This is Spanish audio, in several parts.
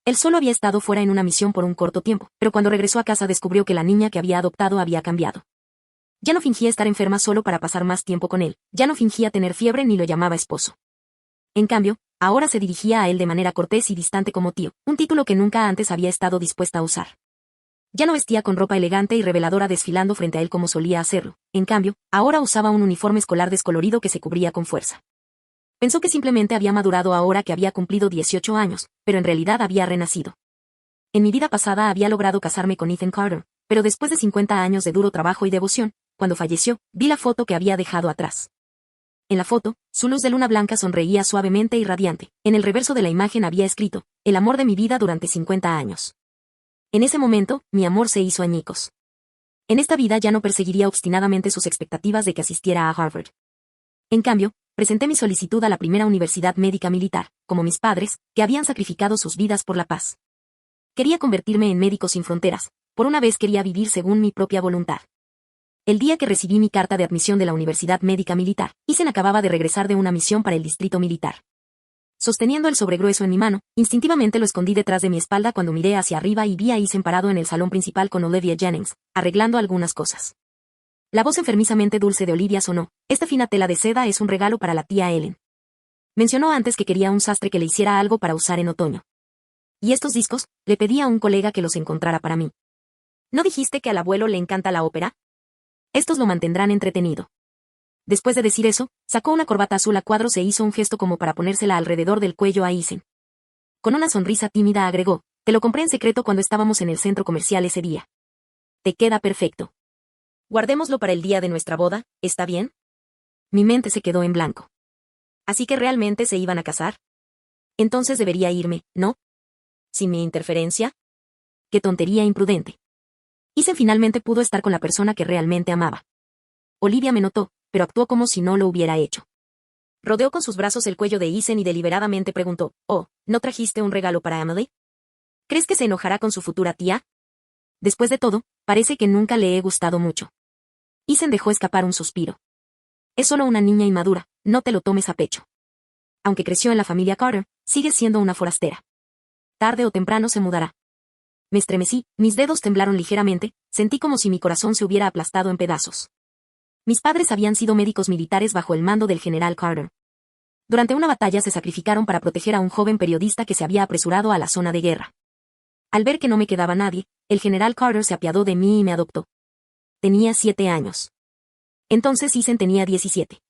Él solo había estado fuera en una misión por un corto tiempo, pero cuando regresó a casa descubrió que la niña que había adoptado había cambiado. Ya no fingía estar enferma solo para pasar más tiempo con él, ya no fingía tener fiebre ni lo llamaba esposo. En cambio, ahora se dirigía a él de manera cortés y distante como tío, un título que nunca antes había estado dispuesta a usar. Ya no vestía con ropa elegante y reveladora desfilando frente a él como solía hacerlo, en cambio, ahora usaba un uniforme escolar descolorido que se cubría con fuerza. Pensó que simplemente había madurado ahora que había cumplido 18 años, pero en realidad había renacido. En mi vida pasada había logrado casarme con Ethan Carter, pero después de 50 años de duro trabajo y devoción, cuando falleció, vi la foto que había dejado atrás. En la foto, su luz de luna blanca sonreía suavemente y radiante. En el reverso de la imagen había escrito, el amor de mi vida durante 50 años. En ese momento, mi amor se hizo añicos. En esta vida ya no perseguiría obstinadamente sus expectativas de que asistiera a Harvard. En cambio, presenté mi solicitud a la primera universidad médica militar, como mis padres, que habían sacrificado sus vidas por la paz. Quería convertirme en Médicos Sin Fronteras, por una vez quería vivir según mi propia voluntad. El día que recibí mi carta de admisión de la Universidad Médica Militar, Ethan acababa de regresar de una misión para el distrito militar. Sosteniendo el sobregrueso en mi mano, instintivamente lo escondí detrás de mi espalda cuando miré hacia arriba y vi a Ethan parado en el salón principal con Olivia Jennings, arreglando algunas cosas. La voz enfermizamente dulce de Olivia sonó, esta fina tela de seda es un regalo para la tía Ellen. Mencionó antes que quería un sastre que le hiciera algo para usar en otoño. ¿Y estos discos? Le pedí a un colega que los encontrara para mí. ¿No dijiste que al abuelo le encanta la ópera? Estos lo mantendrán entretenido. Después de decir eso, sacó una corbata azul a cuadros e hizo un gesto como para ponérsela alrededor del cuello a Ethan. Con una sonrisa tímida agregó, te lo compré en secreto cuando estábamos en el centro comercial ese día. Te queda perfecto. Guardémoslo para el día de nuestra boda, ¿está bien? Mi mente se quedó en blanco. ¿Así que realmente se iban a casar? Entonces debería irme, ¿no? ¿Sin mi interferencia? ¡Qué tontería imprudente! Ethan finalmente pudo estar con la persona que realmente amaba. Olivia me notó, pero actuó como si no lo hubiera hecho. Rodeó con sus brazos el cuello de Ethan y deliberadamente preguntó, oh, ¿no trajiste un regalo para Emily? ¿Crees que se enojará con su futura tía? Después de todo, parece que nunca le he gustado mucho. Ethan dejó escapar un suspiro. Es solo una niña inmadura, no te lo tomes a pecho. Aunque creció en la familia Carter, sigue siendo una forastera. Tarde o temprano se mudará. Me estremecí, mis dedos temblaron ligeramente, sentí como si mi corazón se hubiera aplastado en pedazos. Mis padres habían sido médicos militares bajo el mando del general Carter. Durante una batalla se sacrificaron para proteger a un joven periodista que se había apresurado a la zona de guerra. Al ver que no me quedaba nadie, el general Carter se apiadó de mí y me adoptó. Tenía 7 años. Entonces Ethan tenía 17.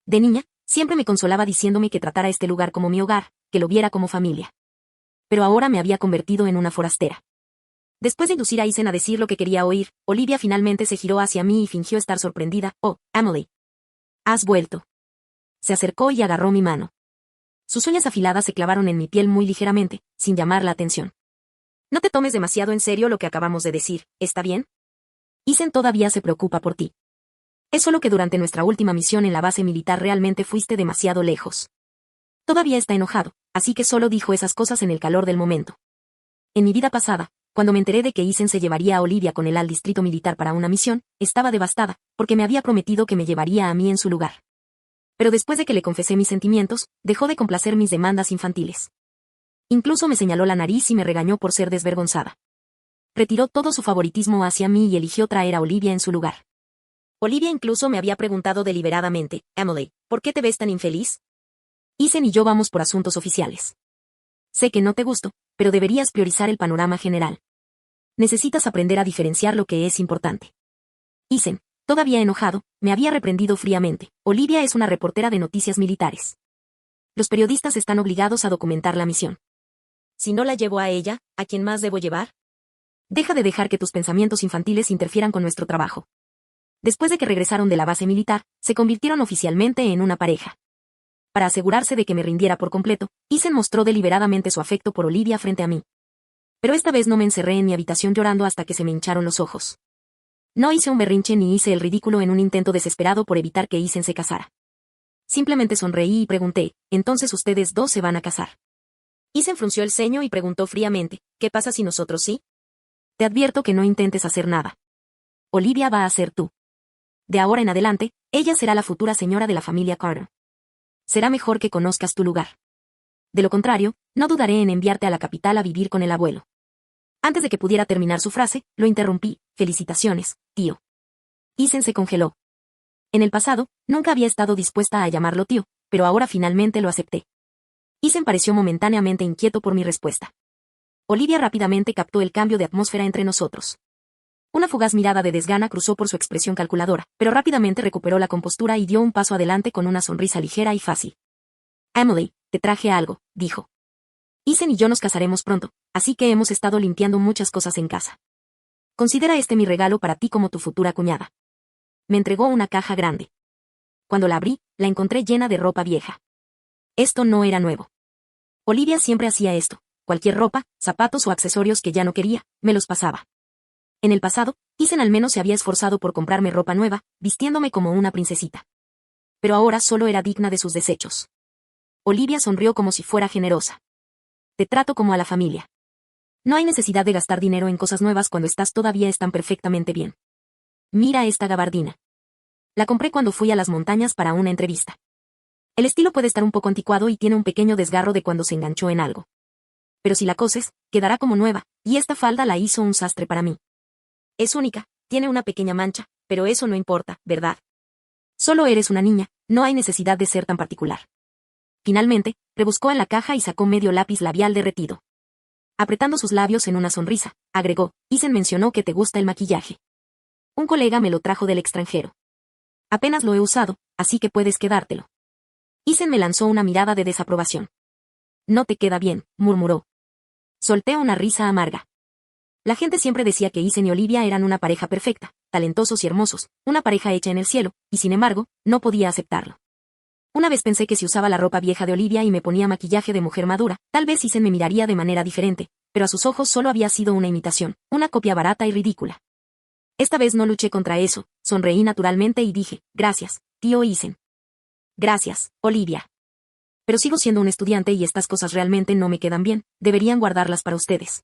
De niña, siempre me consolaba diciéndome que tratara este lugar como mi hogar, que lo viera como familia. Pero ahora me había convertido en una forastera. Después de inducir a Ethan a decir lo que quería oír, Olivia finalmente se giró hacia mí y fingió estar sorprendida. Oh, Emily. ¿Has vuelto? Se acercó y agarró mi mano. Sus uñas afiladas se clavaron en mi piel muy ligeramente, sin llamar la atención. No te tomes demasiado en serio lo que acabamos de decir, ¿está bien? Ethan todavía se preocupa por ti. Es solo que durante nuestra última misión en la base militar realmente fuiste demasiado lejos. Todavía está enojado, así que solo dijo esas cosas en el calor del momento. En mi vida pasada, cuando me enteré de que Ethan se llevaría a Olivia con él al distrito militar para una misión, estaba devastada, porque me había prometido que me llevaría a mí en su lugar. Pero después de que le confesé mis sentimientos, dejó de complacer mis demandas infantiles. Incluso me señaló la nariz y me regañó por ser desvergonzada. Retiró todo su favoritismo hacia mí y eligió traer a Olivia en su lugar. Olivia incluso me había preguntado deliberadamente, Emily, ¿por qué te ves tan infeliz? Ethan y yo vamos por asuntos oficiales. Sé que no te gusto, pero deberías priorizar el panorama general. Necesitas aprender a diferenciar lo que es importante. Ethan, todavía enojado, me había reprendido fríamente. Olivia es una reportera de noticias militares. Los periodistas están obligados a documentar la misión. Si no la llevo a ella, ¿a quién más debo llevar? Deja de dejar que tus pensamientos infantiles interfieran con nuestro trabajo. Después de que regresaron de la base militar, se convirtieron oficialmente en una pareja. Para asegurarse de que me rindiera por completo, Ethan mostró deliberadamente su afecto por Olivia frente a mí. Pero esta vez no me encerré en mi habitación llorando hasta que se me hincharon los ojos. No hice un berrinche ni hice el ridículo en un intento desesperado por evitar que Ethan se casara. Simplemente sonreí y pregunté, ¿entonces ustedes dos se van a casar? Ethan frunció el ceño y preguntó fríamente, ¿qué pasa si nosotros sí? Te advierto que no intentes hacer nada. Olivia va a ser tú. De ahora en adelante, ella será la futura señora de la familia Carter. Será mejor que conozcas tu lugar. De lo contrario, no dudaré en enviarte a la capital a vivir con el abuelo. Antes de que pudiera terminar su frase, lo interrumpí. Felicitaciones, tío. Isen se congeló. En el pasado, nunca había estado dispuesta a llamarlo tío, pero ahora finalmente lo acepté. Isen pareció momentáneamente inquieto por mi respuesta. Olivia rápidamente captó el cambio de atmósfera entre nosotros. Una fugaz mirada de desgana cruzó por su expresión calculadora, pero rápidamente recuperó la compostura y dio un paso adelante con una sonrisa ligera y fácil. Emily, te traje algo, dijo. Isen y yo nos casaremos pronto, así que hemos estado limpiando muchas cosas en casa. Considera este mi regalo para ti como tu futura cuñada. Me entregó una caja grande. Cuando la abrí, la encontré llena de ropa vieja. Esto no era nuevo. Olivia siempre hacía esto. Cualquier ropa, zapatos o accesorios que ya no quería, me los pasaba. En el pasado, Isen al menos se había esforzado por comprarme ropa nueva, vistiéndome como una princesita. Pero ahora solo era digna de sus desechos. Olivia sonrió como si fuera generosa. Te trato como a la familia. No hay necesidad de gastar dinero en cosas nuevas cuando todavía están perfectamente bien. Mira esta gabardina. La compré cuando fui a las montañas para una entrevista. El estilo puede estar un poco anticuado y tiene un pequeño desgarro de cuando se enganchó en algo. Pero si la coses, quedará como nueva, y esta falda la hizo un sastre para mí. Es única, tiene una pequeña mancha, pero eso no importa, ¿verdad? Solo eres una niña, no hay necesidad de ser tan particular. Finalmente, rebuscó en la caja y sacó medio lápiz labial derretido. Apretando sus labios en una sonrisa, agregó, Isen mencionó que te gusta el maquillaje. Un colega me lo trajo del extranjero. Apenas lo he usado, así que puedes quedártelo. Isen me lanzó una mirada de desaprobación. No te queda bien, murmuró. Solté una risa amarga. La gente siempre decía que Isen y Olivia eran una pareja perfecta, talentosos y hermosos, una pareja hecha en el cielo, y sin embargo, no podía aceptarlo. Una vez pensé que si usaba la ropa vieja de Olivia y me ponía maquillaje de mujer madura, tal vez Isen me miraría de manera diferente, pero a sus ojos solo había sido una imitación, una copia barata y ridícula. Esta vez no luché contra eso, sonreí naturalmente y dije, gracias, tío Isen. Gracias, Olivia. Pero sigo siendo un estudiante y estas cosas realmente no me quedan bien, deberían guardarlas para ustedes.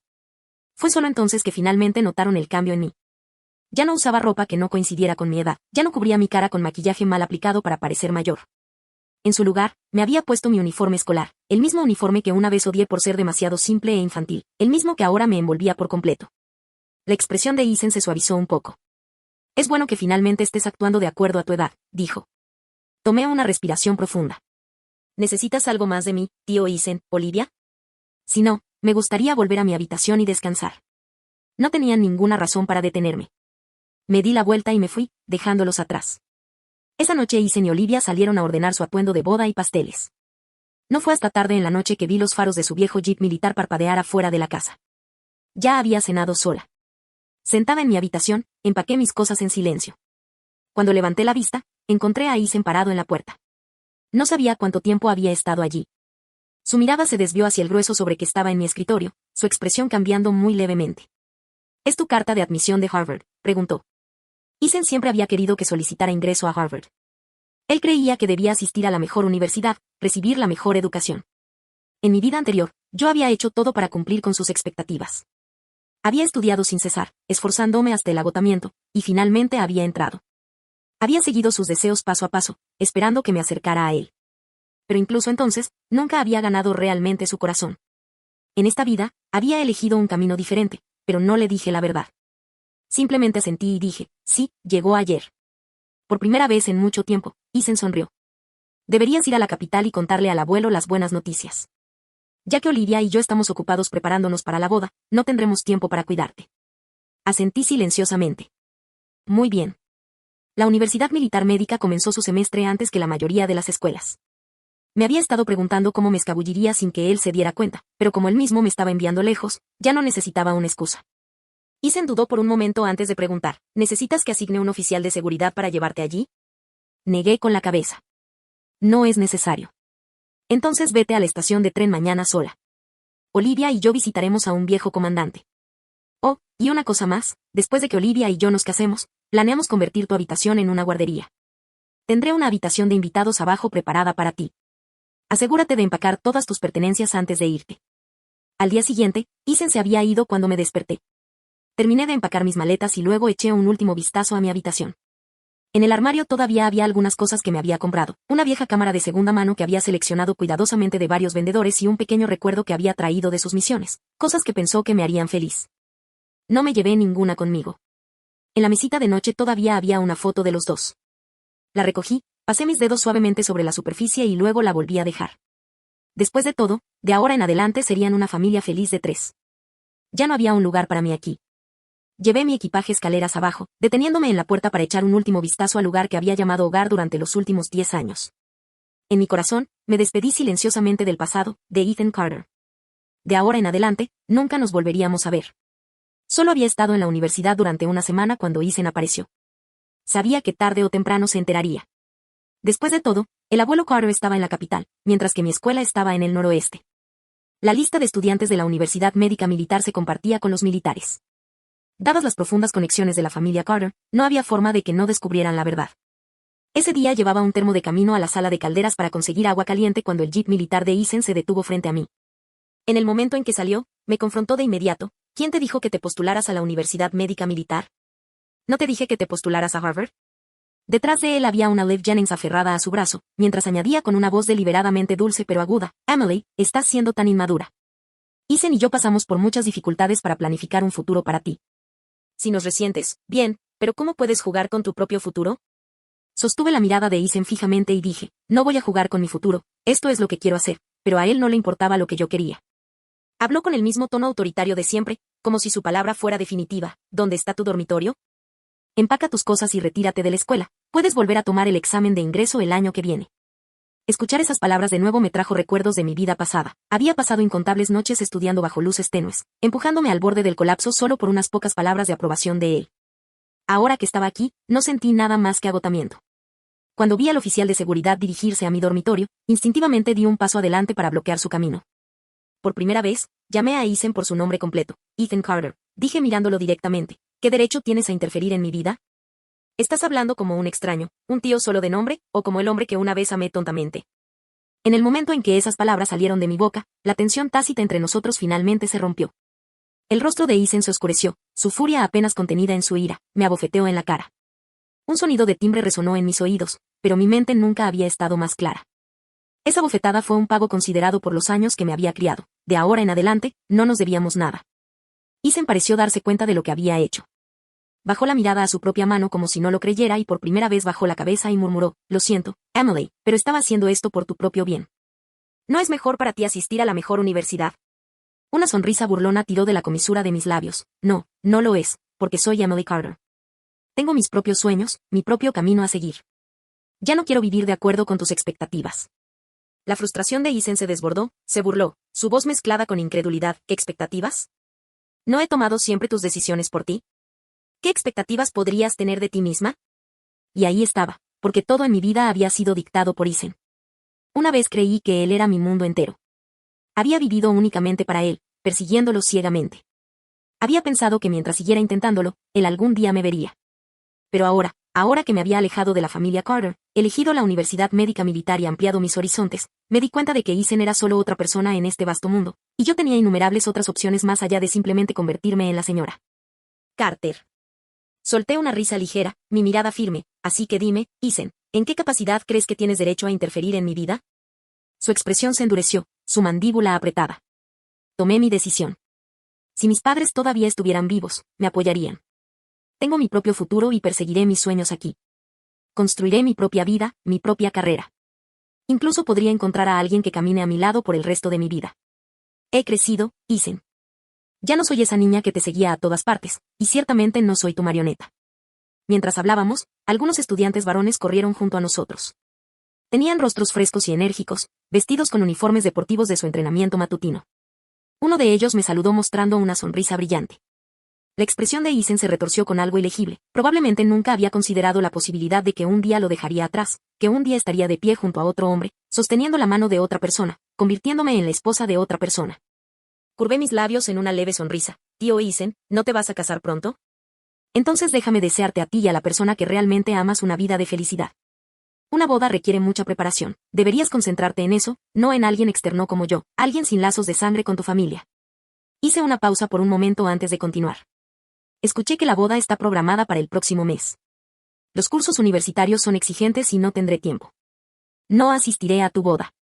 Fue solo entonces que finalmente notaron el cambio en mí. Ya no usaba ropa que no coincidiera con mi edad, ya no cubría mi cara con maquillaje mal aplicado para parecer mayor. En su lugar, me había puesto mi uniforme escolar, el mismo uniforme que una vez odié por ser demasiado simple e infantil, el mismo que ahora me envolvía por completo. La expresión de Isen se suavizó un poco. Es bueno que finalmente estés actuando de acuerdo a tu edad, dijo. Tomé una respiración profunda. ¿Necesitas algo más de mí, tío Isen, Olivia? Si no, me gustaría volver a mi habitación y descansar. No tenían ninguna razón para detenerme. Me di la vuelta y me fui, dejándolos atrás. Esa noche Isen y Olivia salieron a ordenar su atuendo de boda y pasteles. No fue hasta tarde en la noche que vi los faros de su viejo jeep militar parpadear afuera de la casa. Ya había cenado sola. Sentada en mi habitación, empaqué mis cosas en silencio. Cuando levanté la vista, encontré a Isen parado en la puerta. No sabía cuánto tiempo había estado allí. Su mirada se desvió hacia el grueso sobre que estaba en mi escritorio, su expresión cambiando muy levemente. ¿Es tu carta de admisión de Harvard?, preguntó. Isen siempre había querido que solicitara ingreso a Harvard. Él creía que debía asistir a la mejor universidad, recibir la mejor educación. En mi vida anterior, yo había hecho todo para cumplir con sus expectativas. Había estudiado sin cesar, esforzándome hasta el agotamiento, y finalmente había entrado. Había seguido sus deseos paso a paso, esperando que me acercara a él. Pero incluso entonces, nunca había ganado realmente su corazón. En esta vida, había elegido un camino diferente, pero no le dije la verdad. Simplemente asentí y dije, sí, llegó ayer. Por primera vez en mucho tiempo, Isen sonrió. Deberías ir a la capital y contarle al abuelo las buenas noticias. Ya que Olivia y yo estamos ocupados preparándonos para la boda, no tendremos tiempo para cuidarte. Asentí silenciosamente. Muy bien. La Universidad Militar Médica comenzó su semestre antes que la mayoría de las escuelas. Me había estado preguntando cómo me escabulliría sin que él se diera cuenta, pero como él mismo me estaba enviando lejos, ya no necesitaba una excusa. Isen dudó por un momento antes de preguntar, ¿necesitas que asigne un oficial de seguridad para llevarte allí? Negué con la cabeza. No es necesario. Entonces vete a la estación de tren mañana sola. Olivia y yo visitaremos a un viejo comandante. Oh, y una cosa más, después de que Olivia y yo nos casemos, planeamos convertir tu habitación en una guardería. Tendré una habitación de invitados abajo preparada para ti. Asegúrate de empacar todas tus pertenencias antes de irte. Al día siguiente, Isen se había ido cuando me desperté. Terminé de empacar mis maletas y luego eché un último vistazo a mi habitación. En el armario todavía había algunas cosas que me había comprado, una vieja cámara de segunda mano que había seleccionado cuidadosamente de varios vendedores y un pequeño recuerdo que había traído de sus misiones, cosas que pensó que me harían feliz. No me llevé ninguna conmigo. En la mesita de noche todavía había una foto de los dos. La recogí, pasé mis dedos suavemente sobre la superficie y luego la volví a dejar. Después de todo, de ahora en adelante serían una familia feliz de 3. Ya no había un lugar para mí aquí. Llevé mi equipaje escaleras abajo, deteniéndome en la puerta para echar un último vistazo al lugar que había llamado hogar durante los últimos 10 años. En mi corazón, me despedí silenciosamente del pasado, de Ethan Carter. De ahora en adelante, nunca nos volveríamos a ver. Solo había estado en la universidad durante una semana cuando Ethan apareció. Sabía que tarde o temprano se enteraría. Después de todo, el abuelo Carter estaba en la capital, mientras que mi escuela estaba en el noroeste. La lista de estudiantes de la Universidad Médica Militar se compartía con los militares. Dadas las profundas conexiones de la familia Carter, no había forma de que no descubrieran la verdad. Ese día llevaba un termo de camino a la sala de calderas para conseguir agua caliente cuando el jeep militar de Ethan se detuvo frente a mí. En el momento en que salió, me confrontó de inmediato. ¿Quién te dijo que te postularas a la Universidad Médica Militar? ¿No te dije que te postularas a Harvard? Detrás de él había una Liv Jennings aferrada a su brazo, mientras añadía con una voz deliberadamente dulce pero aguda, Emily, estás siendo tan inmadura. Ethan y yo pasamos por muchas dificultades para planificar un futuro para ti. Si nos resientes, bien, pero ¿cómo puedes jugar con tu propio futuro? Sostuve la mirada de Ethan fijamente y dije, no voy a jugar con mi futuro, esto es lo que quiero hacer, pero a él no le importaba lo que yo quería. Habló con el mismo tono autoritario de siempre, como si su palabra fuera definitiva. ¿Dónde está tu dormitorio? Empaca tus cosas y retírate de la escuela, puedes volver a tomar el examen de ingreso el año que viene. Escuchar esas palabras de nuevo me trajo recuerdos de mi vida pasada. Había pasado incontables noches estudiando bajo luces tenues, empujándome al borde del colapso solo por unas pocas palabras de aprobación de él. Ahora que estaba aquí, no sentí nada más que agotamiento. Cuando vi al oficial de seguridad dirigirse a mi dormitorio, instintivamente di un paso adelante para bloquear su camino. Por primera vez, llamé a Ethan por su nombre completo, Ethan Carter, dije mirándolo directamente. ¿Qué derecho tienes a interferir en mi vida? ¿Estás hablando como un extraño, un tío solo de nombre, o como el hombre que una vez amé tontamente? En el momento en que esas palabras salieron de mi boca, la tensión tácita entre nosotros finalmente se rompió. El rostro de Ethan se oscureció, su furia apenas contenida en su ira, me abofeteó en la cara. Un sonido de timbre resonó en mis oídos, pero mi mente nunca había estado más clara. Esa bofetada fue un pago considerado por los años que me había criado. De ahora en adelante, no nos debíamos nada. Ethan pareció darse cuenta de lo que había hecho. Bajó la mirada a su propia mano como si no lo creyera y por primera vez bajó la cabeza y murmuró, lo siento, Emily, pero estaba haciendo esto por tu propio bien. ¿No es mejor para ti asistir a la mejor universidad? Una sonrisa burlona tiró de la comisura de mis labios. No, no lo es, porque soy Emily Carter. Tengo mis propios sueños, mi propio camino a seguir. Ya no quiero vivir de acuerdo con tus expectativas. La frustración de Ethan se desbordó, se burló, su voz mezclada con incredulidad. ¿Qué expectativas? ¿No he tomado siempre tus decisiones por ti? ¿Qué expectativas podrías tener de ti misma? Y ahí estaba, porque todo en mi vida había sido dictado por Ethan. Una vez creí que él era mi mundo entero. Había vivido únicamente para él, persiguiéndolo ciegamente. Había pensado que mientras siguiera intentándolo, él algún día me vería. Pero ahora que me había alejado de la familia Carter, elegido la Universidad Médica Militar y ampliado mis horizontes, me di cuenta de que Ethan era solo otra persona en este vasto mundo, y yo tenía innumerables otras opciones más allá de simplemente convertirme en la señora Carter. Solté una risa ligera, mi mirada firme, así que dime, Ethan, ¿en qué capacidad crees que tienes derecho a interferir en mi vida? Su expresión se endureció, su mandíbula apretada. Tomé mi decisión. Si mis padres todavía estuvieran vivos, me apoyarían. Tengo mi propio futuro y perseguiré mis sueños aquí. Construiré mi propia vida, mi propia carrera. Incluso podría encontrar a alguien que camine a mi lado por el resto de mi vida. He crecido, Ethan. Ya no soy esa niña que te seguía a todas partes, y ciertamente no soy tu marioneta. Mientras hablábamos, algunos estudiantes varones corrieron junto a nosotros. Tenían rostros frescos y enérgicos, vestidos con uniformes deportivos de su entrenamiento matutino. Uno de ellos me saludó mostrando una sonrisa brillante. La expresión de Ethan se retorció con algo ilegible. Probablemente nunca había considerado la posibilidad de que un día lo dejaría atrás, que un día estaría de pie junto a otro hombre, sosteniendo la mano de otra persona, convirtiéndome en la esposa de otra persona. Curvé mis labios en una leve sonrisa. Tío Ethan, ¿no te vas a casar pronto? Entonces déjame desearte a ti y a la persona que realmente amas una vida de felicidad. Una boda requiere mucha preparación. Deberías concentrarte en eso, no en alguien externo como yo, alguien sin lazos de sangre con tu familia. Hice una pausa por un momento antes de continuar. Escuché que la boda está programada para el próximo mes. Los cursos universitarios son exigentes y no tendré tiempo. No asistiré a tu boda.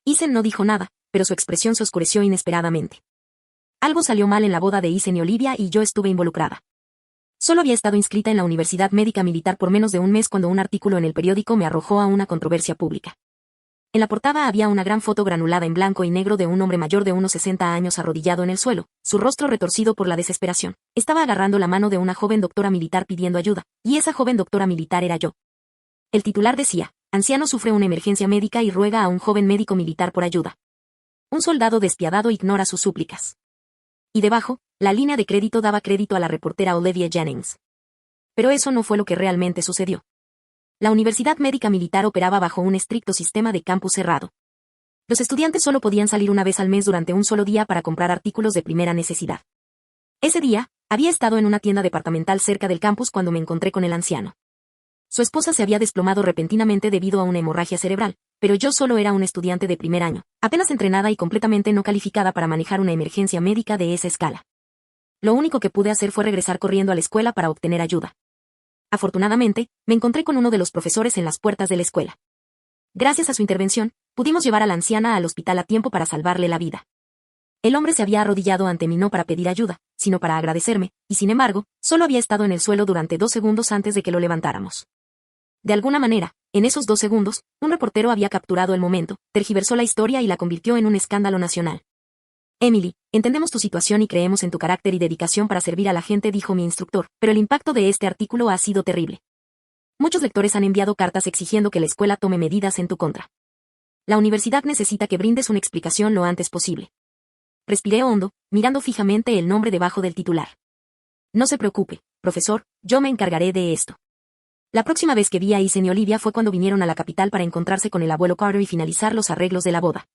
Isen no dijo nada, pero su expresión se oscureció inesperadamente. Algo salió mal en la boda de Isen y Olivia y yo estuve involucrada. Solo había estado inscrita en la Universidad Médica Militar por menos de un mes cuando un artículo en el periódico me arrojó a una controversia pública. En la portada había una gran foto granulada en blanco y negro de un hombre mayor de unos 60 años arrodillado en el suelo, su rostro retorcido por la desesperación. Estaba agarrando la mano de una joven doctora militar pidiendo ayuda, y esa joven doctora militar era yo. El titular decía: anciano sufre una emergencia médica y ruega a un joven médico militar por ayuda. Un soldado despiadado ignora sus súplicas. Y debajo, la línea de crédito daba crédito a la reportera Olivia Jennings. Pero eso no fue lo que realmente sucedió. La Universidad Médica Militar operaba bajo un estricto sistema de campus cerrado. Los estudiantes solo podían salir una vez al mes durante un solo día para comprar artículos de primera necesidad. Ese día, había estado en una tienda departamental cerca del campus cuando me encontré con el anciano. Su esposa se había desplomado repentinamente debido a una hemorragia cerebral, pero yo solo era un estudiante de primer año, apenas entrenada y completamente no calificada para manejar una emergencia médica de esa escala. Lo único que pude hacer fue regresar corriendo a la escuela para obtener ayuda. Afortunadamente, me encontré con uno de los profesores en las puertas de la escuela. Gracias a su intervención, pudimos llevar a la anciana al hospital a tiempo para salvarle la vida. El hombre se había arrodillado ante mí no para pedir ayuda, sino para agradecerme, y sin embargo, solo había estado en el suelo durante 2 segundos antes de que lo levantáramos. De alguna manera, en esos 2 segundos, un reportero había capturado el momento, tergiversó la historia y la convirtió en un escándalo nacional. Emily, entendemos tu situación y creemos en tu carácter y dedicación para servir a la gente, dijo mi instructor, pero el impacto de este artículo ha sido terrible. Muchos lectores han enviado cartas exigiendo que la escuela tome medidas en tu contra. La universidad necesita que brindes una explicación lo antes posible. Respiré hondo, mirando fijamente el nombre debajo del titular. No se preocupe, profesor, yo me encargaré de esto. La próxima vez que vi a Isen y Olivia fue cuando vinieron a la capital para encontrarse con el abuelo Carter y finalizar los arreglos de la boda.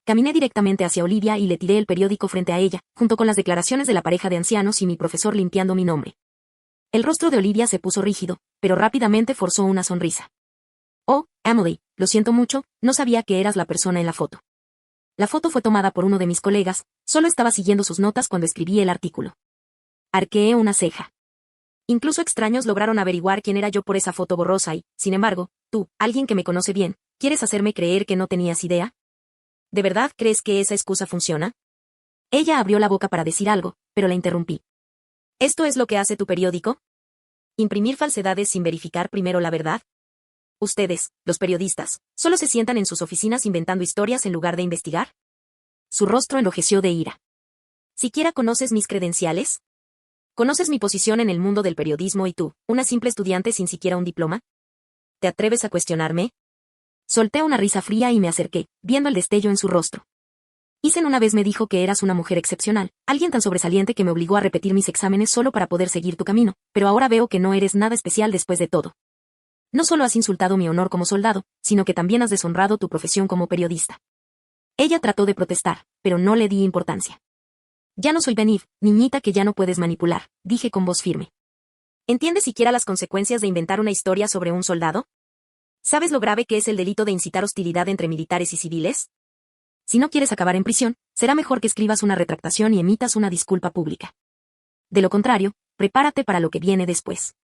Caminé directamente hacia Olivia y le tiré el periódico frente a ella, junto con las declaraciones de la pareja de ancianos y mi profesor limpiando mi nombre. El rostro de Olivia se puso rígido, pero rápidamente forzó una sonrisa. Oh, Emily, lo siento mucho, no sabía que eras la persona en la foto. La foto fue tomada por uno de mis colegas, solo estaba siguiendo sus notas cuando escribí el artículo. Arqueé una ceja. Incluso extraños lograron averiguar quién era yo por esa foto borrosa y, sin embargo, tú, alguien que me conoce bien, ¿quieres hacerme creer que no tenías idea? ¿De verdad crees que esa excusa funciona? Ella abrió la boca para decir algo, pero la interrumpí. ¿Esto es lo que hace tu periódico? ¿Imprimir falsedades sin verificar primero la verdad? Ustedes, los periodistas, ¿solo se sientan en sus oficinas inventando historias en lugar de investigar? Su rostro enrojeció de ira. ¿Siquiera conoces mis credenciales? ¿Conoces mi posición en el mundo del periodismo y tú, una simple estudiante sin siquiera un diploma? ¿Te atreves a cuestionarme? Solté una risa fría y me acerqué, viendo el destello en su rostro. Isen una vez me dijo que eras una mujer excepcional, alguien tan sobresaliente que me obligó a repetir mis exámenes solo para poder seguir tu camino, pero ahora veo que no eres nada especial después de todo. No solo has insultado mi honor como soldado, sino que también has deshonrado tu profesión como periodista. Ella trató de protestar, pero no le di importancia. Ya no soy Beniv, niñita que ya no puedes manipular, dije con voz firme. ¿Entiendes siquiera las consecuencias de inventar una historia sobre un soldado? ¿Sabes lo grave que es el delito de incitar hostilidad entre militares y civiles? Si no quieres acabar en prisión, será mejor que escribas una retractación y emitas una disculpa pública. De lo contrario, prepárate para lo que viene después.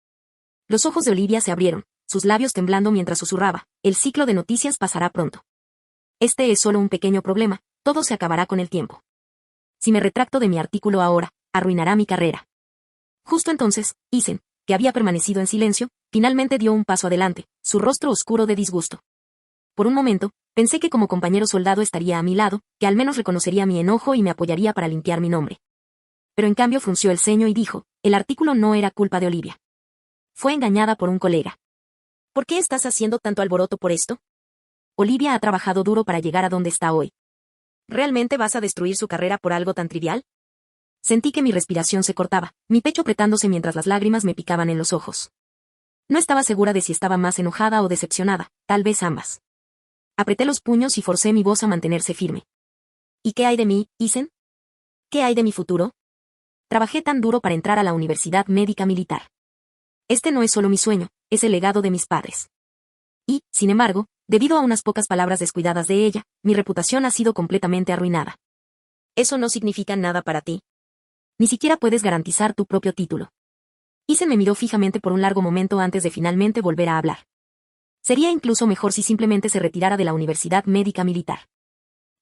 Los ojos de Olivia se abrieron, sus labios temblando mientras susurraba, el ciclo de noticias pasará pronto. Este es solo un pequeño problema, todo se acabará con el tiempo. Si me retracto de mi artículo ahora, arruinará mi carrera. Justo entonces, Isen, que había permanecido en silencio, finalmente dio un paso adelante, su rostro oscuro de disgusto. Por un momento, pensé que como compañero soldado estaría a mi lado, que al menos reconocería mi enojo y me apoyaría para limpiar mi nombre. Pero en cambio frunció el ceño y dijo, el artículo no era culpa de Olivia. Fue engañada por un colega. ¿Por qué estás haciendo tanto alboroto por esto? Olivia ha trabajado duro para llegar a donde está hoy. ¿Realmente vas a destruir su carrera por algo tan trivial? Sentí que mi respiración se cortaba, mi pecho apretándose mientras las lágrimas me picaban en los ojos. No estaba segura de si estaba más enojada o decepcionada, tal vez ambas. Apreté los puños y forcé mi voz a mantenerse firme. ¿Y qué hay de mí, Isen? ¿Qué hay de mi futuro? Trabajé tan duro para entrar a la Universidad Médica Militar. Este no es solo mi sueño, es el legado de mis padres. Y, sin embargo, debido a unas pocas palabras descuidadas de ella, mi reputación ha sido completamente arruinada. ¿Eso no significa nada para ti? Ni siquiera puedes garantizar tu propio título. Ethan me miró fijamente por un largo momento antes de finalmente volver a hablar. Sería incluso mejor si simplemente se retirara de la Universidad Médica Militar.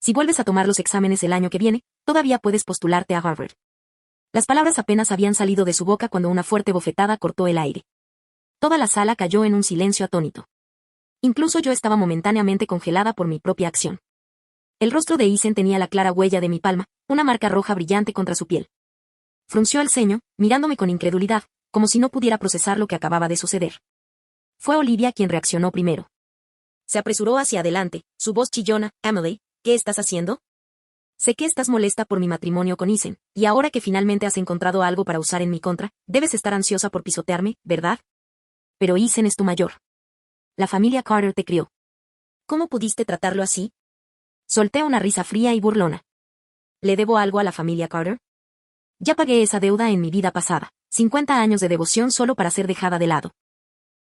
Si vuelves a tomar los exámenes el año que viene, todavía puedes postularte a Harvard. Las palabras apenas habían salido de su boca cuando una fuerte bofetada cortó el aire. Toda la sala cayó en un silencio atónito. Incluso yo estaba momentáneamente congelada por mi propia acción. El rostro de Ethan tenía la clara huella de mi palma, una marca roja brillante contra su piel. Frunció el ceño, mirándome con incredulidad, como si no pudiera procesar lo que acababa de suceder. Fue Olivia quien reaccionó primero. Se apresuró hacia adelante, su voz chillona. Emily, ¿qué estás haciendo? Sé que estás molesta por mi matrimonio con Ethan, y ahora que finalmente has encontrado algo para usar en mi contra, debes estar ansiosa por pisotearme, ¿verdad? Pero Ethan es tu mayor. La familia Carter te crió. ¿Cómo pudiste tratarlo así? Solté una risa fría y burlona. ¿Le debo algo a la familia Carter? Ya pagué esa deuda en mi vida pasada, 50 años de devoción solo para ser dejada de lado.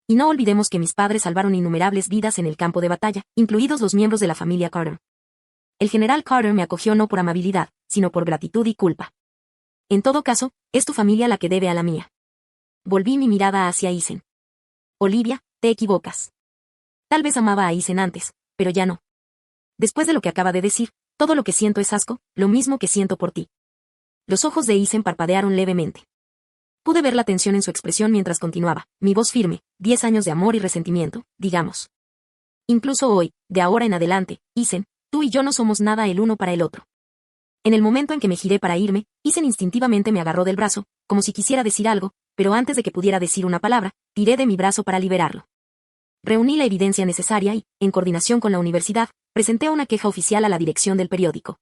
Y no olvidemos que mis padres salvaron innumerables vidas en el campo de batalla, incluidos los miembros de la familia Carter. El general Carter me acogió no por amabilidad, sino por gratitud y culpa. En todo caso, es tu familia la que debe a la mía. Volví mi mirada hacia Ethan. Olivia, te equivocas. Tal vez amaba a Ethan antes, pero ya no. Después de lo que acaba de decir, todo lo que siento es asco, lo mismo que siento por ti. Los ojos de Ethan parpadearon levemente. Pude ver la tensión en su expresión mientras continuaba, mi voz firme, 10 años de amor y resentimiento, digamos. Incluso hoy, de ahora en adelante, Ethan, tú y yo no somos nada el uno para el otro. En el momento en que me giré para irme, Ethan instintivamente me agarró del brazo, como si quisiera decir algo, pero antes de que pudiera decir una palabra, tiré de mi brazo para liberarlo. Reuní la evidencia necesaria y, en coordinación con la universidad, presenté una queja oficial a la dirección del periódico.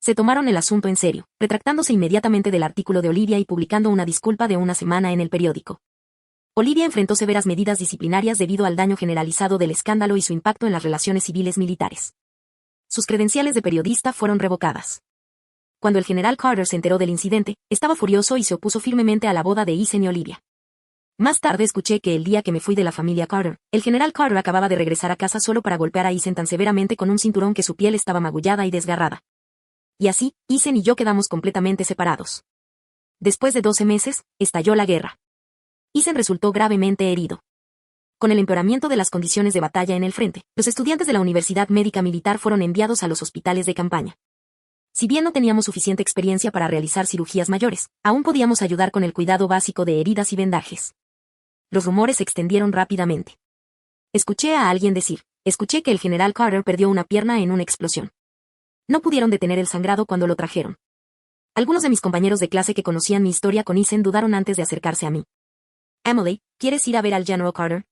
Se tomaron el asunto en serio, retractándose inmediatamente del artículo de Olivia y publicando una disculpa de una semana en el periódico. Olivia enfrentó severas medidas disciplinarias debido al daño generalizado del escándalo y su impacto en las relaciones civiles militares. Sus credenciales de periodista fueron revocadas. Cuando el general Carter se enteró del incidente, estaba furioso y se opuso firmemente a la boda de Ethan y Olivia. Más tarde escuché que el día que me fui de la familia Carter, el general Carter acababa de regresar a casa solo para golpear a Ethan tan severamente con un cinturón que su piel estaba magullada y desgarrada. Y así, Ethan y yo quedamos completamente separados. Después de 12 meses, estalló la guerra. Ethan resultó gravemente herido. Con el empeoramiento de las condiciones de batalla en el frente, los estudiantes de la Universidad Médica Militar fueron enviados a los hospitales de campaña. Si bien no teníamos suficiente experiencia para realizar cirugías mayores, aún podíamos ayudar con el cuidado básico de heridas y vendajes. Los rumores se extendieron rápidamente. Escuché a alguien decir, escuché que el general Carter perdió una pierna en una explosión. No pudieron detener el sangrado cuando lo trajeron. Algunos de mis compañeros de clase que conocían mi historia con Ethan dudaron antes de acercarse a mí. Emily, ¿quieres ir a ver al General Carter?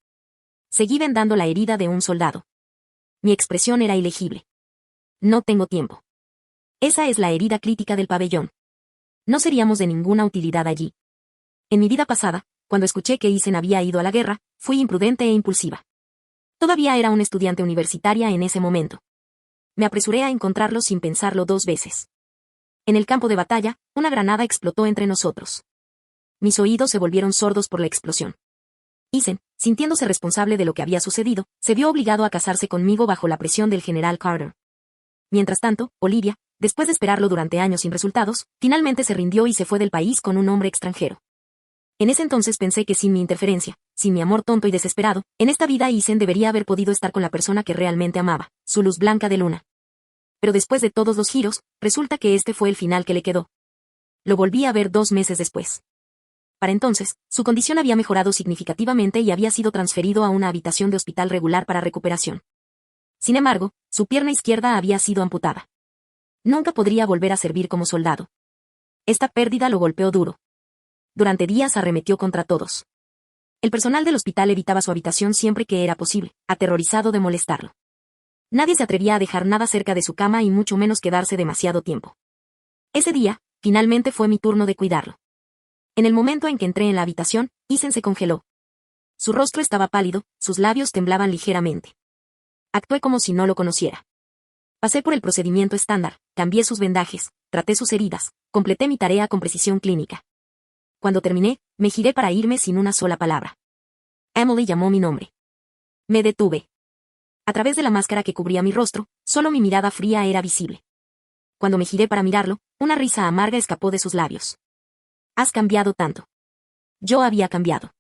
Seguí vendando la herida de un soldado. Mi expresión era ilegible. No tengo tiempo. Esa es la herida crítica del pabellón. No seríamos de ninguna utilidad allí. En mi vida pasada, cuando escuché que Ethan había ido a la guerra, fui imprudente e impulsiva. Todavía era una estudiante universitaria en ese momento. Me apresuré a encontrarlo sin pensarlo 2 veces. En el campo de batalla, una granada explotó entre nosotros. Mis oídos se volvieron sordos por la explosión. Ethan, sintiéndose responsable de lo que había sucedido, se vio obligado a casarse conmigo bajo la presión del general Carter. Mientras tanto, Olivia, después de esperarlo durante años sin resultados, finalmente se rindió y se fue del país con un hombre extranjero. En ese entonces pensé que sin mi interferencia, sin mi amor tonto y desesperado, en esta vida Ethan debería haber podido estar con la persona que realmente amaba, su luz blanca de luna. Pero después de todos los giros, resulta que este fue el final que le quedó. Lo volví a ver 2 meses después. Para entonces, su condición había mejorado significativamente y había sido transferido a una habitación de hospital regular para recuperación. Sin embargo, su pierna izquierda había sido amputada. Nunca podría volver a servir como soldado. Esta pérdida lo golpeó duro. Durante días arremetió contra todos. El personal del hospital evitaba su habitación siempre que era posible, aterrorizado de molestarlo. Nadie se atrevía a dejar nada cerca de su cama y mucho menos quedarse demasiado tiempo. Ese día, finalmente fue mi turno de cuidarlo. En el momento en que entré en la habitación, Ethan se congeló. Su rostro estaba pálido, sus labios temblaban ligeramente. Actué como si no lo conociera. Pasé por el procedimiento estándar, cambié sus vendajes, traté sus heridas, completé mi tarea con precisión clínica. Cuando terminé, me giré para irme sin una sola palabra. Emily llamó mi nombre. Me detuve. A través de la máscara que cubría mi rostro, solo mi mirada fría era visible. Cuando me giré para mirarlo, una risa amarga escapó de sus labios. Has cambiado tanto. Yo había cambiado.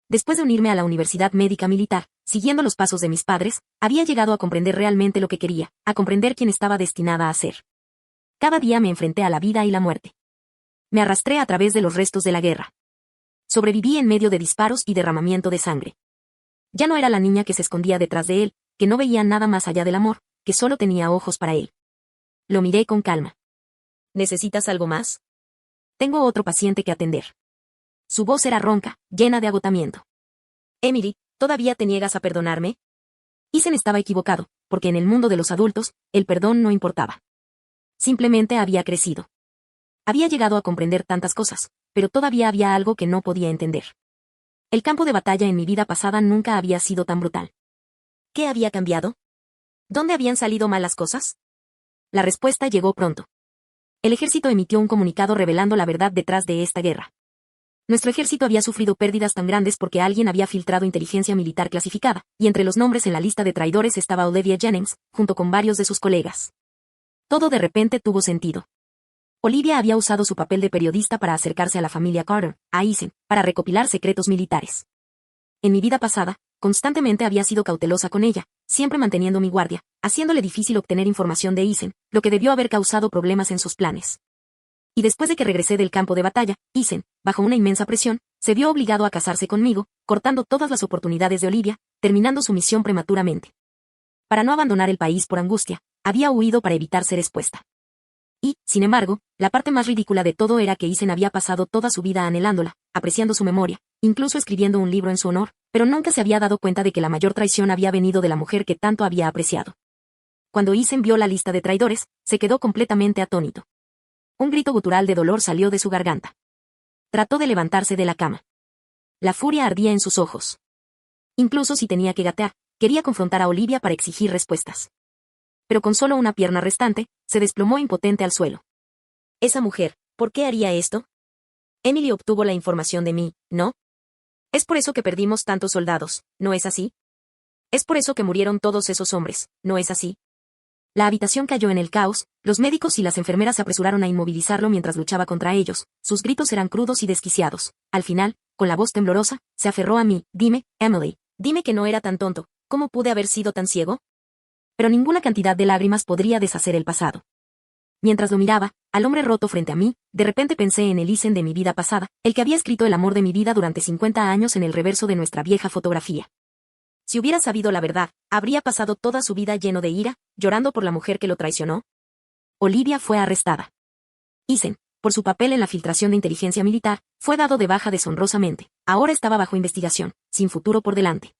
Después de unirme a la Universidad Médica Militar, siguiendo los pasos de mis padres, había llegado a comprender realmente lo que quería, a comprender quién estaba destinada a ser. Cada día me enfrenté a la vida y la muerte. Me arrastré a través de los restos de la guerra. Sobreviví en medio de disparos y derramamiento de sangre. Ya no era la niña que se escondía detrás de él, que no veía nada más allá del amor, que solo tenía ojos para él. Lo miré con calma. ¿Necesitas algo más? Tengo otro paciente que atender. Su voz era ronca, llena de agotamiento. Emily, ¿todavía te niegas a perdonarme? Ethan estaba equivocado, porque en el mundo de los adultos, el perdón no importaba. Simplemente había crecido. Había llegado a comprender tantas cosas, pero todavía había algo que no podía entender. El campo de batalla en mi vida pasada nunca había sido tan brutal. ¿Qué había cambiado? ¿Dónde habían salido mal las cosas? La respuesta llegó pronto. El ejército emitió un comunicado revelando la verdad detrás de esta guerra. Nuestro ejército había sufrido pérdidas tan grandes porque alguien había filtrado inteligencia militar clasificada, y entre los nombres en la lista de traidores estaba Olivia Jennings, junto con varios de sus colegas. Todo de repente tuvo sentido. Olivia había usado su papel de periodista para acercarse a la familia Carter, a Ethan, para recopilar secretos militares. En mi vida pasada, constantemente había sido cautelosa con ella, siempre manteniendo mi guardia, haciéndole difícil obtener información de Ethan, lo que debió haber causado problemas en sus planes. Y después de que regresé del campo de batalla, Ethan, bajo una inmensa presión, se vio obligado a casarse conmigo, cortando todas las oportunidades de Olivia, terminando su misión prematuramente. Para no abandonar el país por angustia, había huido para evitar ser expuesta. Y, sin embargo, la parte más ridícula de todo era que Ethan había pasado toda su vida anhelándola, apreciando su memoria, incluso escribiendo un libro en su honor, pero nunca se había dado cuenta de que la mayor traición había venido de la mujer que tanto había apreciado. Cuando Ethan vio la lista de traidores, se quedó completamente atónito. Un grito gutural de dolor salió de su garganta. Trató de levantarse de la cama. La furia ardía en sus ojos. Incluso si tenía que gatear, quería confrontar a Olivia para exigir respuestas. Pero con solo una pierna restante, se desplomó impotente al suelo. Esa mujer, ¿por qué haría esto? Emily obtuvo la información de mí, ¿no? Es por eso que perdimos tantos soldados, ¿no es así? Es por eso que murieron todos esos hombres, ¿no es así? La habitación cayó en el caos, los médicos y las enfermeras se apresuraron a inmovilizarlo mientras luchaba contra ellos, sus gritos eran crudos y desquiciados. Al final, con la voz temblorosa, se aferró a mí, dime, Emily, dime que no era tan tonto, ¿cómo pude haber sido tan ciego? Pero ninguna cantidad de lágrimas podría deshacer el pasado. Mientras lo miraba, al hombre roto frente a mí, de repente pensé en el Ethan de mi vida pasada, el que había escrito el amor de mi vida durante 50 años en el reverso de nuestra vieja fotografía. Si hubiera sabido la verdad, habría pasado toda su vida lleno de ira, llorando por la mujer que lo traicionó. Olivia fue arrestada. Ethan, por su papel en la filtración de inteligencia militar, fue dado de baja deshonrosamente. Ahora estaba bajo investigación, sin futuro por delante.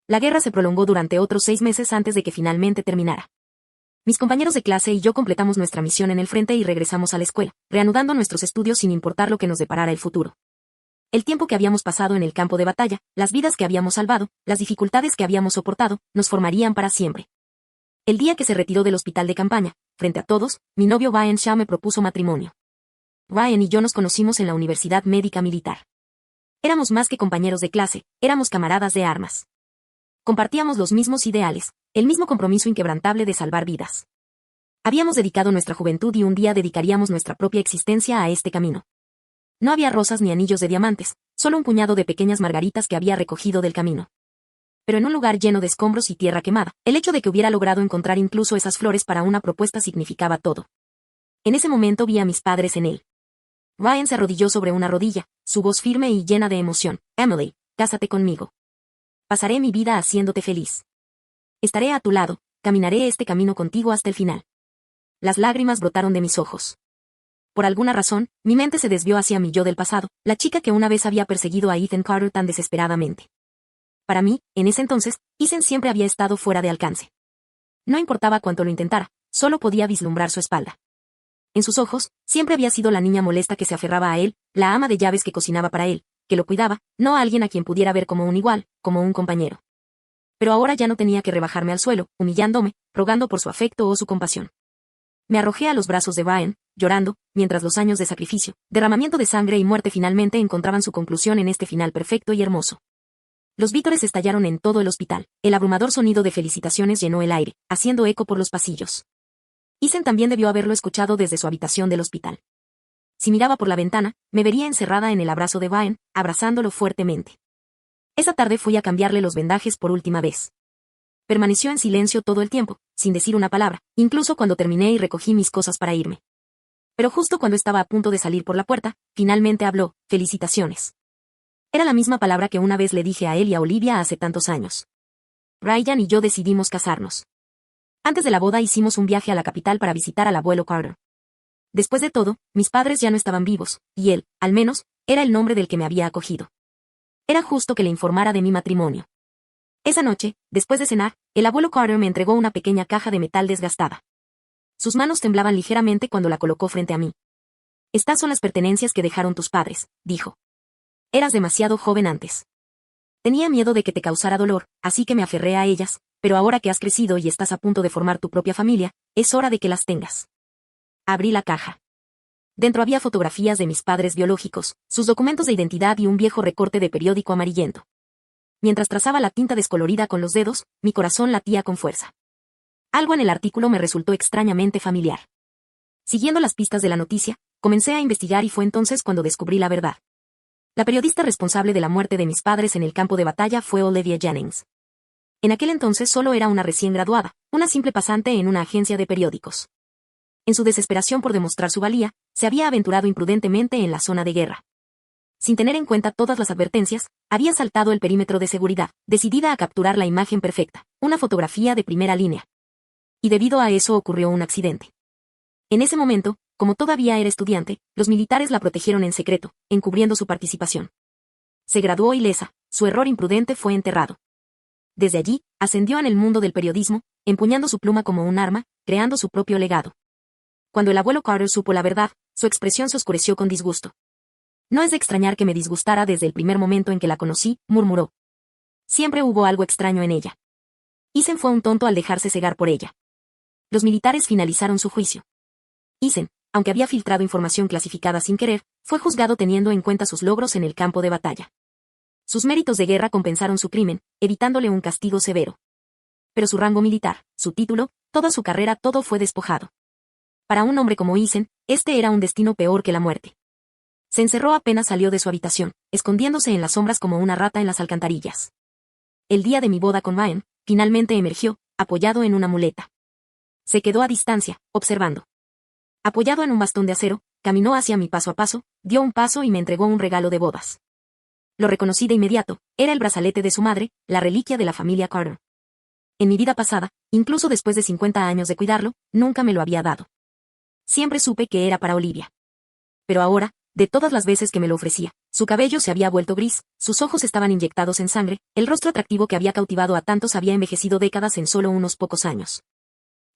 La guerra se prolongó durante otros 6 meses antes de que finalmente terminara. Mis compañeros de clase y yo completamos nuestra misión en el frente y regresamos a la escuela, reanudando nuestros estudios sin importar lo que nos deparara el futuro. El tiempo que habíamos pasado en el campo de batalla, las vidas que habíamos salvado, las dificultades que habíamos soportado, nos formarían para siempre. El día que se retiró del hospital de campaña, frente a todos, mi novio Ryan Shaw me propuso matrimonio. Ryan y yo nos conocimos en la Universidad Médica Militar. Éramos más que compañeros de clase, éramos camaradas de armas. Compartíamos los mismos ideales, el mismo compromiso inquebrantable de salvar vidas. Habíamos dedicado nuestra juventud y un día dedicaríamos nuestra propia existencia a este camino. No había rosas ni anillos de diamantes, solo un puñado de pequeñas margaritas que había recogido del camino. Pero en un lugar lleno de escombros y tierra quemada, el hecho de que hubiera logrado encontrar incluso esas flores para una propuesta significaba todo. En ese momento vi a mis padres en él. Ryan se arrodilló sobre una rodilla, su voz firme y llena de emoción. Emily, cásate conmigo. Pasaré mi vida haciéndote feliz. Estaré a tu lado, caminaré este camino contigo hasta el final. Las lágrimas brotaron de mis ojos. Por alguna razón, mi mente se desvió hacia mi yo del pasado, la chica que una vez había perseguido a Ethan Carter tan desesperadamente. Para mí, en ese entonces, Ethan siempre había estado fuera de alcance. No importaba cuánto lo intentara, solo podía vislumbrar su espalda. En sus ojos, siempre había sido la niña molesta que se aferraba a él, la ama de llaves que cocinaba para él, que lo cuidaba, no a alguien a quien pudiera ver como un igual, como un compañero. Pero ahora ya no tenía que rebajarme al suelo, humillándome, rogando por su afecto o su compasión. Me arrojé a los brazos de Ryan, llorando, mientras los años de sacrificio, derramamiento de sangre y muerte finalmente encontraban su conclusión en este final perfecto y hermoso. Los vítores estallaron en todo el hospital, el abrumador sonido de felicitaciones llenó el aire, haciendo eco por los pasillos. Ethan también debió haberlo escuchado desde su habitación del hospital. si miraba por la ventana, me vería encerrada en el abrazo de Brian, abrazándolo fuertemente. Esa tarde fui a cambiarle los vendajes por última vez. Permaneció en silencio todo el tiempo, sin decir una palabra, incluso cuando terminé y recogí mis cosas para irme. Pero justo cuando estaba a punto de salir por la puerta, finalmente habló: felicitaciones. Era la misma palabra que una vez le dije a él y a Olivia hace tantos años. Brian y yo decidimos casarnos. Antes de la boda hicimos un viaje a la capital para visitar al abuelo Carter. Después de todo, mis padres ya no estaban vivos, y él, al menos, era el nombre del que me había acogido. Era justo que le informara de mi matrimonio. Esa noche, después de cenar, el abuelo Carter me entregó una pequeña caja de metal desgastada. Sus manos temblaban ligeramente cuando la colocó frente a mí. Estas son las pertenencias que dejaron tus padres, dijo. Eras demasiado joven antes. Tenía miedo de que te causara dolor, así que me aferré a ellas, pero ahora que has crecido y estás a punto de formar tu propia familia, es hora de que las tengas. Abrí la caja. Dentro había fotografías de mis padres biológicos, sus documentos de identidad y un viejo recorte de periódico amarillento. Mientras trazaba la tinta descolorida con los dedos, mi corazón latía con fuerza. Algo en el artículo me resultó extrañamente familiar. Siguiendo las pistas de la noticia, comencé a investigar y fue entonces cuando descubrí la verdad. La periodista responsable de la muerte de mis padres en el campo de batalla fue Olivia Jennings. En aquel entonces solo era una recién graduada, una simple pasante en una agencia de periódicos. En su desesperación por demostrar su valía, se había aventurado imprudentemente en la zona de guerra. Sin tener en cuenta todas las advertencias, había saltado el perímetro de seguridad, decidida a capturar la imagen perfecta, una fotografía de primera línea. Y debido a eso ocurrió un accidente. En ese momento, como todavía era estudiante, los militares la protegieron en secreto, encubriendo su participación. Se graduó ilesa, su error imprudente fue enterrado. Desde allí, ascendió en el mundo del periodismo, empuñando su pluma como un arma, creando su propio legado. Cuando el abuelo Carter supo la verdad, su expresión se oscureció con disgusto. No es de extrañar que me disgustara desde el primer momento en que la conocí, murmuró. Siempre hubo algo extraño en ella. Eason fue un tonto al dejarse cegar por ella. Los militares finalizaron su juicio. Eason, aunque había filtrado información clasificada sin querer, fue juzgado teniendo en cuenta sus logros en el campo de batalla. Sus méritos de guerra compensaron su crimen, evitándole un castigo severo. Pero su rango militar, su título, toda su carrera, todo fue despojado. Para un hombre como Eason, este era un destino peor que la muerte. Se encerró apenas salió de su habitación, escondiéndose en las sombras como una rata en las alcantarillas. El día de mi boda con Brian, finalmente emergió, apoyado en una muleta. Se quedó a distancia, observando. Apoyado en un bastón de acero, caminó hacia mí paso a paso, dio un paso y me entregó un regalo de bodas. Lo reconocí de inmediato, era el brazalete de su madre, la reliquia de la familia Carter. En mi vida pasada, incluso después de 50 años de cuidarlo, nunca me lo había dado. Siempre supe que era para Olivia. Pero ahora, de todas las veces que me lo ofrecía, su cabello se había vuelto gris, sus ojos estaban inyectados en sangre, el rostro atractivo que había cautivado a tantos había envejecido décadas en solo unos pocos años.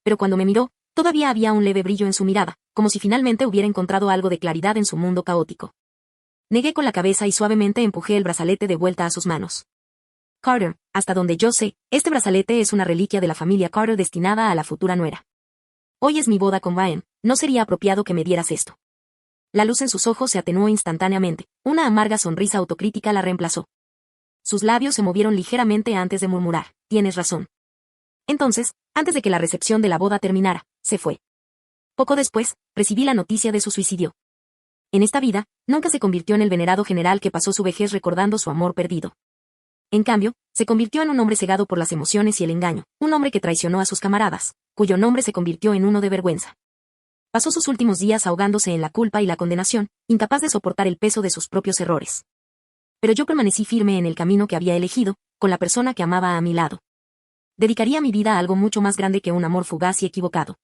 Pero cuando me miró, todavía había un leve brillo en su mirada, como si finalmente hubiera encontrado algo de claridad en su mundo caótico. Negué con la cabeza y suavemente empujé el brazalete de vuelta a sus manos. Carter, hasta donde yo sé, este brazalete es una reliquia de la familia Carter destinada a la futura nuera. Hoy es mi boda con Brian, no sería apropiado que me dieras esto. La luz en sus ojos se atenuó instantáneamente, una amarga sonrisa autocrítica la reemplazó. Sus labios se movieron ligeramente antes de murmurar, tienes razón. Entonces, antes de que la recepción de la boda terminara, se fue. Poco después, recibí la noticia de su suicidio. En esta vida, nunca se convirtió en el venerado general que pasó su vejez recordando su amor perdido. En cambio, se convirtió en un hombre cegado por las emociones y el engaño, un hombre que traicionó a sus camaradas, cuyo nombre se convirtió en uno de vergüenza. Pasó sus últimos días ahogándose en la culpa y la condenación, incapaz de soportar el peso de sus propios errores. Pero yo permanecí firme en el camino que había elegido, con la persona que amaba a mi lado. Dedicaría mi vida a algo mucho más grande que un amor fugaz y equivocado.